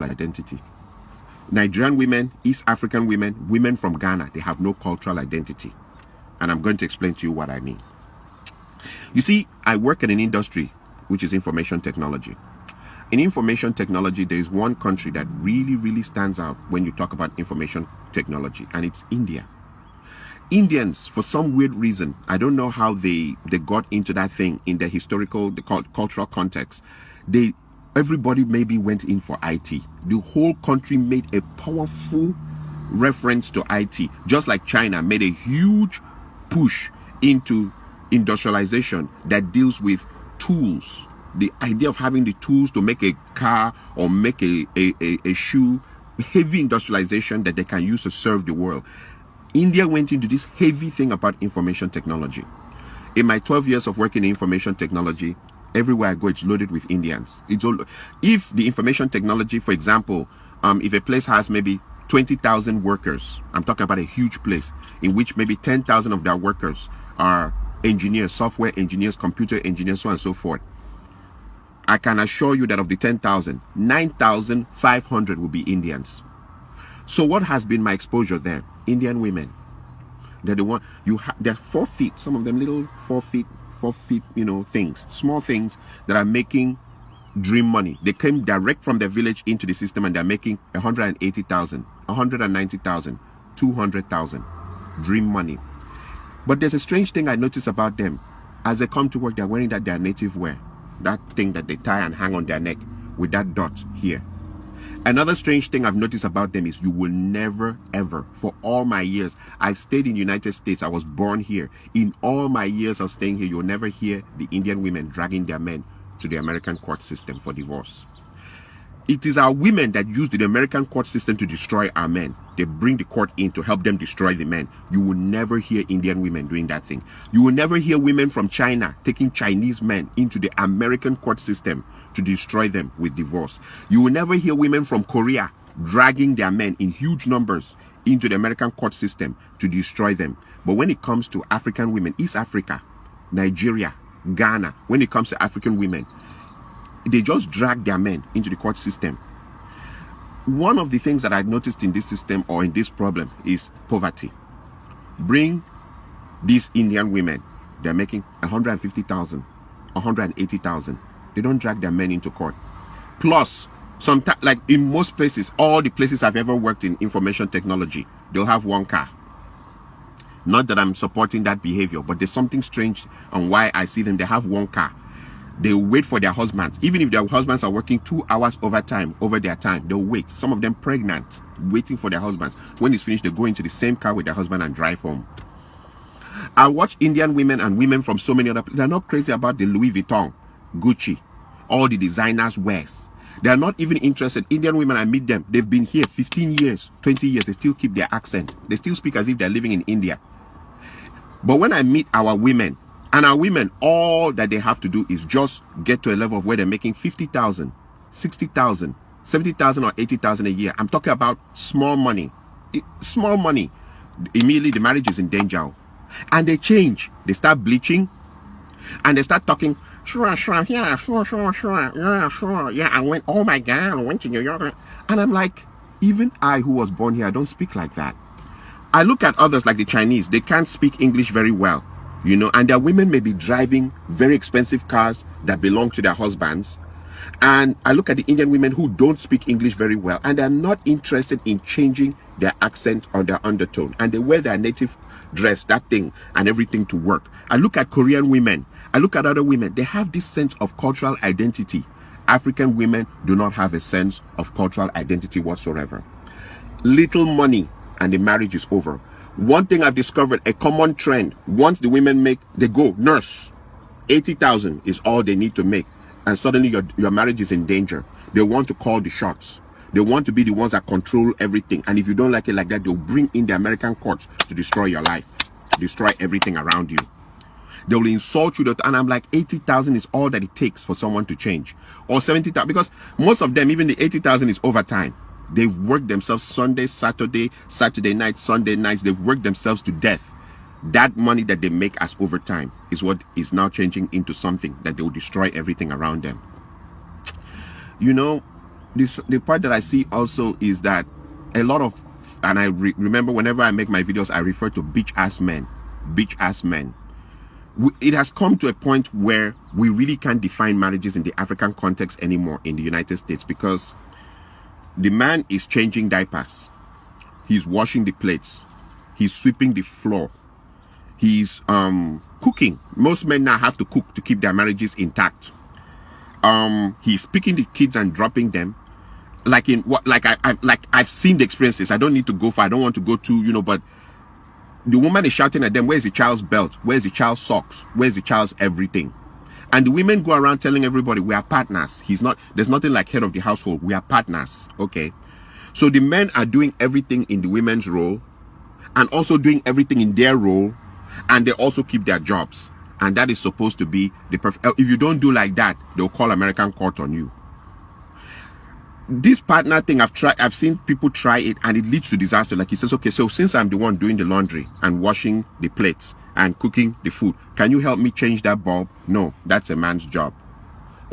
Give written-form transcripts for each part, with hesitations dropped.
identity. Nigerian women, East African women, women from Ghana, they have no cultural identity. And I'm going to explain to you what I mean. You see, I work in an industry which is information technology. In information technology, there is one country that really stands out when you talk about information technology, and it's India. Indians, for some weird reason, I don't know how they got into that thing in the historical, the cultural context. Everybody maybe went in for IT. The whole country made a powerful reference to IT, just like China made a huge push into industrialization that deals with tools. The idea of having the tools to make a car or make a shoe, heavy industrialization that they can use to serve the world. India went into this heavy thing about information technology. In my 12 years of working in information technology, everywhere I go, it's loaded with Indians. If the information technology, for example, if a place has maybe 20,000 workers, I'm talking about a huge place, in which maybe 10,000 of their workers are engineers, software engineers, computer engineers, so on and so forth. I can assure you that of the 10,000, 9,500 will be Indians. So what has been my exposure there? Indian women. They're the one, they're 4 feet, some of them little 4 feet, things, small things that are making dream money. They came direct from their village into the system and they're making 180,000, 190,000, 200,000 dream money. But there's a strange thing I notice about them. As they come to work, they're wearing their native wear, that thing that they tie and hang on their neck with that dot here. Another strange thing I've noticed about them is you will never ever, for all my years, I stayed in the United States, I was born here. In all my years of staying here, you'll never hear the Indian women dragging their men to the American court system for divorce. It is our women that use the American court system to destroy our men. They bring the court in to help them destroy the men. You will never hear Indian women doing that thing. You will never hear women from China taking Chinese men into the American court system to destroy them with divorce. You will never hear women from Korea dragging their men in huge numbers into the American court system to destroy them. But when it comes to African women, East Africa, Nigeria, Ghana, when it comes to African women, they just drag their men into the court system. One of the things that I've noticed in this system or in this problem is poverty. Bring these Indian women, they're making 150,000, 180,000. They don't drag their men into court. Plus, sometimes, like in most places, all the places I've ever worked in information technology, they'll have one car. Not that I'm supporting that behavior, but there's something strange on why I see them. They have one car. They wait for their husbands. Even if their husbands are working 2 hours overtime over their time, they'll wait. Some of them pregnant, waiting for their husbands. When it's finished, they go into the same car with their husband and drive home. I watch Indian women and women from so many other places. They're not crazy about the Louis Vuitton, Gucci, all the designers wears. They are not even interested. Indian women, I meet them. They've been here 15 years, 20 years. They still keep their accent. They still speak as if they're living in India. But when I meet our women, and our women, all that they have to do is just get to a level of where they're making 50,000, 60,000, 70,000 or 80,000 a year. I'm talking about small money. Small money. Immediately the marriage is in danger. And they change. They start bleaching. And they start talking, sure, yeah, sure. Yeah, I went, oh my God, I went to New York. And I'm like, even I who was born here, I don't speak like that. I look at others like the Chinese. They can't speak English very well. And their women may be driving very expensive cars that belong to their husbands. And I look at the Indian women who don't speak English very well, and they're not interested in changing their accent or their undertone. And they wear their native dress, that thing, and everything to work. I look at Korean women. I look at other women. They have this sense of cultural identity. African women do not have a sense of cultural identity whatsoever. Little money, and the marriage is over. One thing I've discovered, a common trend, once the women make, they go, nurse, 80,000 is all they need to make. And suddenly your marriage is in danger. They want to call the shots. They want to be the ones that control everything. And if you don't like it like that, they'll bring in the American courts to destroy your life, destroy everything around you. They will insult you. And I'm like, 80,000 is all that it takes for someone to change. Or 70,000, because most of them, even the 80,000 is overtime. They've worked themselves Sunday, Saturday night, Sunday nights. They've worked themselves to death. That money that they make as overtime is what is now changing into something that they will destroy everything around them. the part that I see also is that a lot of, and I remember whenever I make my videos, I refer to bitch ass men. It has come to a point where we really can't define marriages in the African context anymore in the United States, because the man is changing diapers, he's washing the plates, he's sweeping the floor, he's cooking. Most men now have to cook to keep their marriages intact. He's picking the kids and dropping them. Like in what, like I've seen the experiences. I don't need to go far. I don't want to go to, you know, but the woman is shouting at them, where's the child's belt? Where's the child's socks? Where's the child's everything? And the women go around telling everybody, we are partners. There's nothing like head of the household. We are partners. Okay. So the men are doing everything in the women's role and also doing everything in their role, and they also keep their jobs. And that is supposed to be the perfect. If you don't do like that, they'll call American court on you. This partner thing, I've seen people try it, and it leads to disaster. Like he says, okay, so since I'm the one doing the laundry and washing the plates and cooking the food, can you help me change that bulb? No, that's a man's job.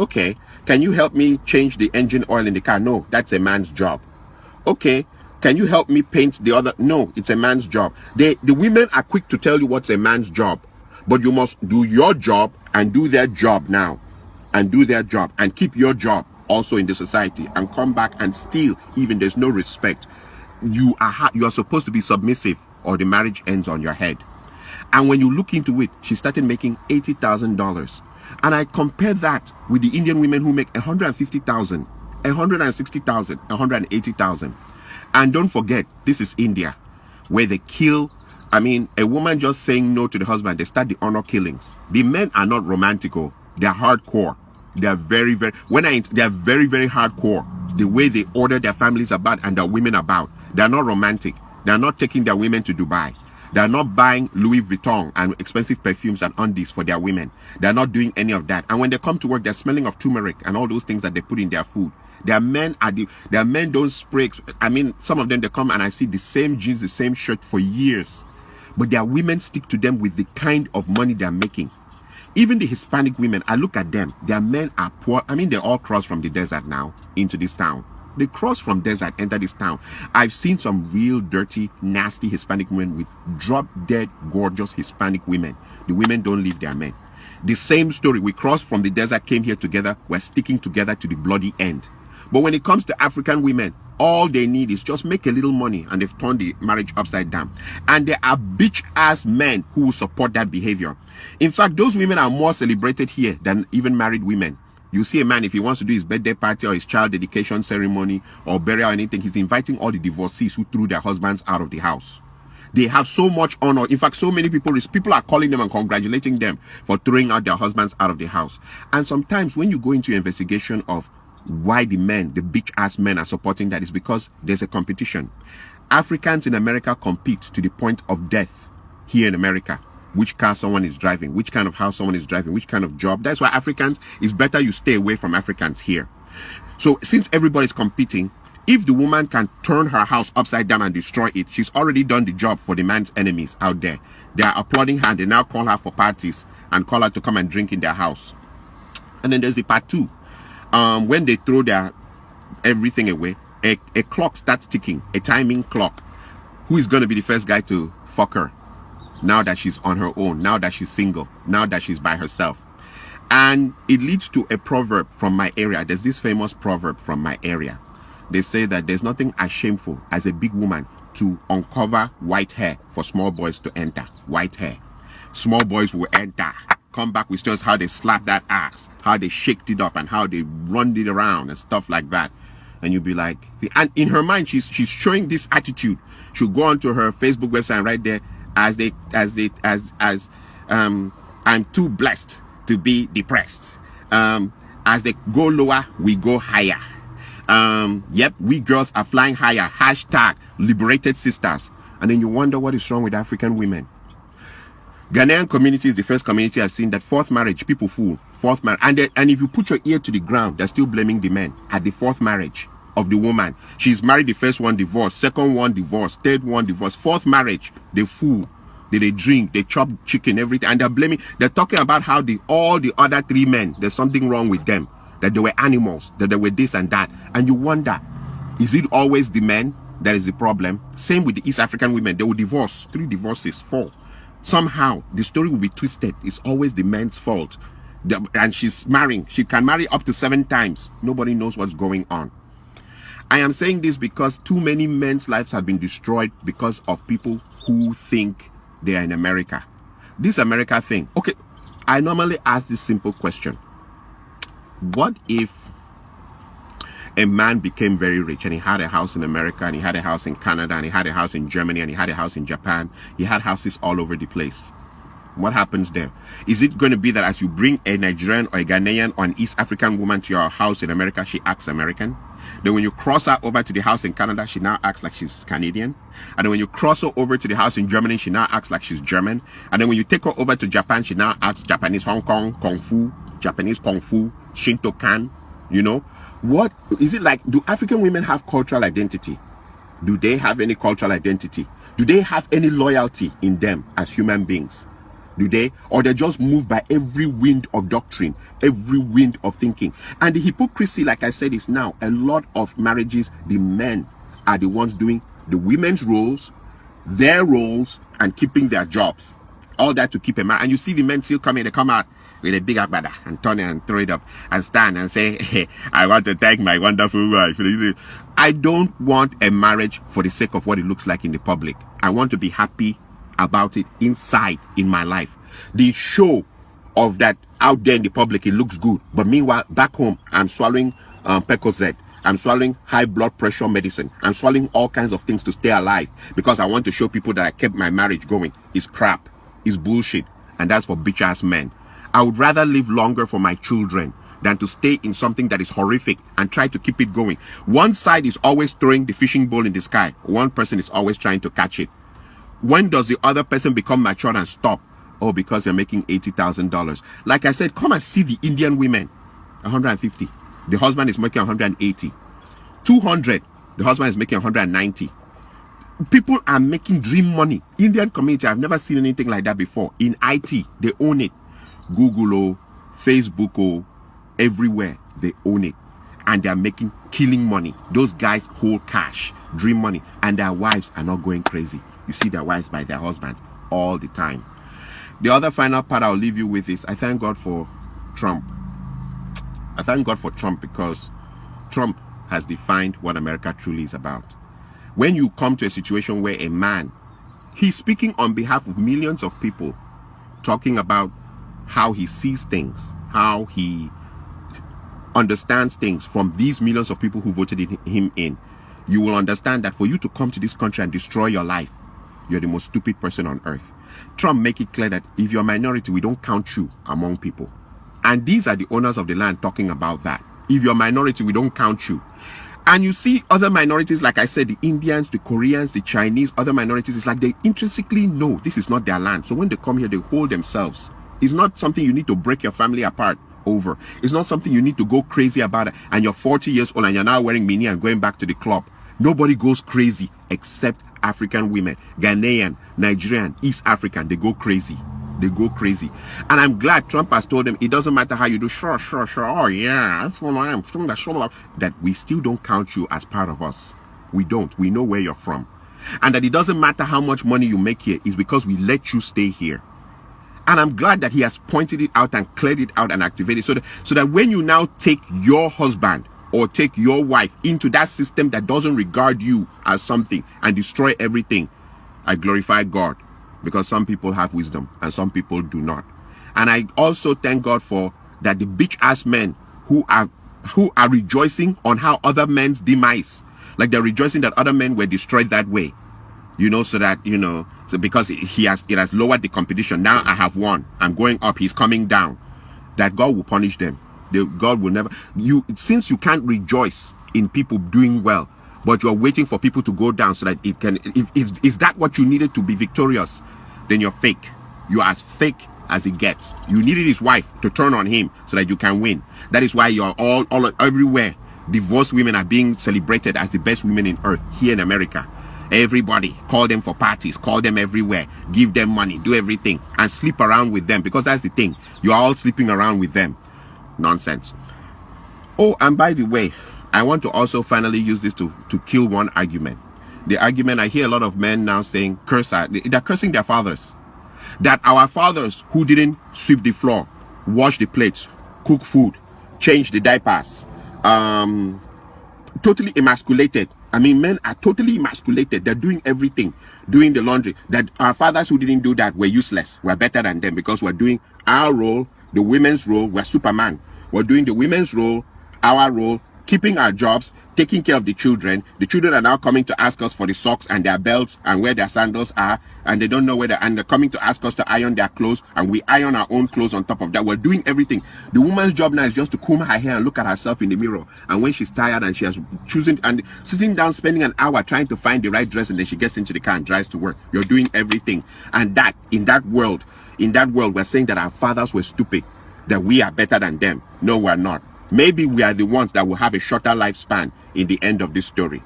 Okay, can you help me change the engine oil in the car? No, that's a man's job. Okay, can you help me paint the other? No, it's a man's job. The women are quick to tell you what's a man's job, but you must do your job and do their job now, and do their job and keep your job also in the society, and come back and still, even there's no respect, you are supposed to be submissive, or the marriage ends on your head. And when you look into it, she started making $80,000, and I compare that with the Indian women who make 150,000, 160,000, 180,000. And don't forget, this is India, where they kill. I mean, a woman just saying no to the husband, they start the honor killings. The men are not romantical, they're hardcore. They are very, very, they are very, very hardcore. The way they order their families about and their women about. They are not romantic. They are not taking their women to Dubai. They are not buying Louis Vuitton and expensive perfumes and undies for their women. They are not doing any of that. And when they come to work, they're smelling of turmeric and all those things that they put in their food. Their men don't spray. I mean, some of them, they come and I see the same jeans, the same shirt for years. But their women stick to them with the kind of money they're making. Even the Hispanic women, I look at them, their men are poor. I mean, they all cross from the desert now into this town. They cross from desert, enter this town. I've seen some real dirty, nasty Hispanic women with drop-dead, gorgeous Hispanic women. The women don't leave their men. The same story, we crossed from the desert, came here together, we're sticking together to the bloody end. But when it comes to African women, all they need is just make a little money, and they've turned the marriage upside down. And there are bitch-ass men who will support that behavior. In fact, those women are more celebrated here than even married women. You see a man, if he wants to do his birthday party or his child dedication ceremony or burial or anything, he's inviting all the divorcees who threw their husbands out of the house. They have so much honor. In fact, so many people are calling them and congratulating them for throwing out their husbands out of the house. And sometimes when you go into investigation of why the bitch-ass men are supporting that, is because there's a competition. Africans in America compete to the point of death here in America. Which car someone is driving, which kind of house someone is driving, which kind of job. That's why Africans, it's better you stay away from Africans here. So since everybody's competing, if the woman can turn her house upside down and destroy it, she's already done the job for the man's enemies out there. They are applauding her. They now call her for parties and call her to come and drink in their house. And then there's the part two. When they throw their everything away, a clock starts ticking, a timing clock. Who is going to be the first guy to fuck her? Now that she's on her own, now that she's single, now that she's by herself. And it leads to a proverb from my area. There's this famous proverb from my area. They say that there's nothing as shameful as a big woman to uncover white hair for small boys to enter. White hair. Small boys will enter, come back with stories how they slapped that ass, how they shaked it up and how they run it around and stuff like that. And you'll be like, and in her mind, she's showing this attitude. She'll go onto her Facebook website and right there, I'm too blessed to be depressed. As they go lower, we go higher. Yep, we girls are flying higher. Hashtag liberated sisters. And then you wonder what is wrong with African women. Ghanaian community is the first community I've seen that fourth marriage, people fool. Fourth marriage. And if you put your ear to the ground, they're still blaming the men at the fourth marriage of the woman. She's married, the first one divorced, second one divorced, third one divorced, fourth marriage, they fool. They drink, they chop chicken, everything, and they're talking about how all the other three men, there's something wrong with them. that they were animals, that they were this and that. And you wonder, is it always the men that is the problem? Same with the East African women. They will divorce, 3 divorces, 4. Somehow, the story will be twisted. It's always the man's fault. And she's marrying. She can marry up to 7 times. Nobody knows what's going on. I am saying this because too many men's lives have been destroyed because of people who think they are in America. This America thing. Okay, I normally ask this simple question. What if a man became very rich and he had a house in America and he had a house in Canada and he had a house in Germany and he had a house in Japan? He had houses all over the place. What happens there? Is it going to be that as you bring a Nigerian or a Ghanaian or an East African woman to your house in America, she acts American? Then when you cross her over to the house in Canada, she now acts like she's Canadian. And then when you cross her over to the house in Germany, she now acts like she's German. And then when you take her over to Japan, she now acts Japanese Hong Kong, Kung Fu, Japanese Kung Fu, Shinto-kan, you know? What is it like? Do African women have cultural identity? Do they have any cultural identity? Do they have any loyalty in them as human beings? Do they? Or they're just moved by every wind of doctrine, every wind of thinking. And the hypocrisy, like I said, is now a lot of marriages, the men are the ones doing the women's roles, their roles, and keeping their jobs. All that to keep a man. And you see the men still coming, they come out with a big agbada and turn it and throw it up and stand and say, hey, I want to thank my wonderful wife. I don't want a marriage for the sake of what it looks like in the public. I want to be happy about it inside in my life. The show of that out there in the public, it looks good, but meanwhile back home I'm swallowing Percocet, I'm swallowing high blood pressure medicine, I'm swallowing all kinds of things to stay alive because I want to show people that I kept my marriage going. It's crap, it's bullshit, and that's for bitch ass men. I would rather live longer for my children than to stay in something that is horrific and try to keep it going. One side is always throwing the fishing bowl in the sky, one person is always trying to catch it. When does the other person become mature and stop? Oh, because they're making $80,000. Like I said, come and see the Indian women. 150. The husband is making 180. 200. The husband is making 190. People are making dream money. Indian community, I've never seen anything like that before. In IT, they own it. Google, Facebook, everywhere, they own it. And they're making killing money. Those guys hold cash, dream money, and their wives are not going crazy. You see their wives by their husbands all the time. The other final part I'll leave you with is I thank God for Trump. I thank God for Trump because Trump has defined what America truly is about. When you come to a situation where a man, he's speaking on behalf of millions of people, talking about how he sees things, how he understands things from these millions of people who voted him in, you will understand that for you to come to this country and destroy your life, you're the most stupid person on earth. Trump make it clear that if you're a minority, we don't count you among people. And these are the owners of the land talking about that. If you're a minority, we don't count you. And you see other minorities, like I said, the Indians, the Koreans, the Chinese, other minorities, it's like they intrinsically know this is not their land. So when they come here, they hold themselves. It's not something you need to break your family apart over. It's not something you need to go crazy about it. And you're 40 years old and you're now wearing mini and going back to the club. Nobody goes crazy except African women, Ghanaian, Nigerian, East African. They go crazy. They go crazy. And I'm glad Trump has told them it doesn't matter how you do. Sure. Oh yeah, that we still don't count you as part of us. We don't. We know where you're from. And that it doesn't matter how much money you make here, is because we let you stay here. And I'm glad that he has pointed it out and cleared it out and activated it so that when you now take your husband or take your wife into that system that doesn't regard you as something and destroy everything, I glorify God, because some people have wisdom and some people do not. And I also thank God for that the bitch ass men who are rejoicing on how other men's demise, like they're rejoicing that other men were destroyed that way, you know, so that, you know, so because it has lowered the competition. Now I have won, I'm going up, he's coming down, that God will punish them. God will never, since you can't rejoice in people doing well, but you're waiting for people to go down so that it can, if is that what you needed to be victorious, then you're fake. You're as fake as it gets. You needed his wife to turn on him so that you can win. That is why you're all everywhere. Divorced women are being celebrated as the best women in earth here in America. Everybody, call them for parties, call them everywhere, give them money, do everything, and sleep around with them, because that's the thing. You're all sleeping around with them. Nonsense. Oh, and by the way, I want to also finally use this to kill one argument. The argument, I hear a lot of men now saying, they're cursing their fathers. That our fathers who didn't sweep the floor, wash the plates, cook food, change the diapers, totally emasculated. I mean, men are totally emasculated. They're doing everything, doing the laundry. That our fathers who didn't do that were useless. We're better than them because we're doing our role, the women's role. We're Superman. We're doing the women's role, our role, keeping our jobs, taking care of the children. The children are now coming to ask us for the socks and their belts and where their sandals are, and they don't know where and they're coming to ask us to iron their clothes, and we iron our own clothes on top of that. We're doing everything. The woman's job now is just to comb her hair and look at herself in the mirror, and when she's tired and she has choosing and sitting down spending an hour trying to find the right dress, and then she gets into the car and drives to work. You're doing everything. And that in that world we're saying that our fathers were stupid, that we are better than them. No, we're not. Maybe we are the ones that will have a shorter lifespan in the end of this story.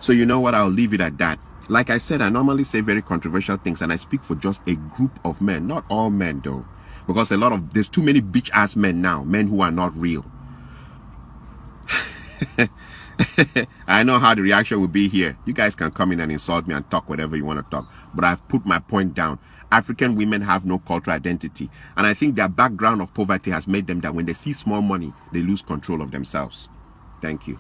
So you know what, I'll leave it at that. Like I said, I normally say very controversial things, and I speak for just a group of men, not all men though, because there's too many bitch ass men now, men who are not real. I know how the reaction will be here. You guys can come in and insult me and talk whatever you want to talk, but I've put my point down. African women have no cultural identity, and I think their background of poverty has made them that when they see small money, they lose control of themselves. Thank you.